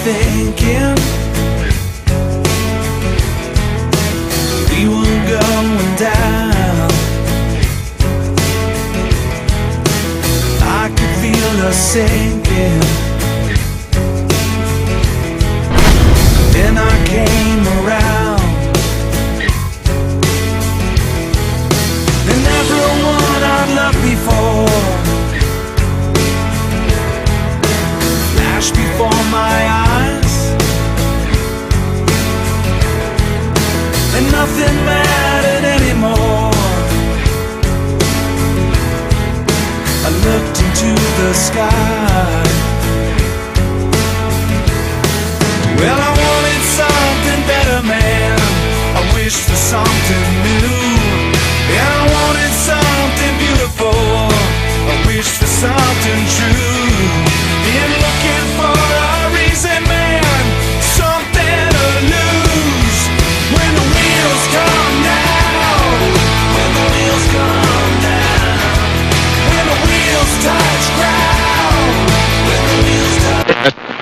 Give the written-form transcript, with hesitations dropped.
thinking we were going down. I could feel her sinking. Then I came around, and everyone I'd loved before flashed before my eyes, and nothing mattered anymore. I looked into the sky. Well, I wanted something better, man. I wished for something new. And I wanted something beautiful. I wished for something true. Been looking for a reason, man, something to lose. When the wheels come down, when the wheels come down, when the wheels touch ground, when the wheels touch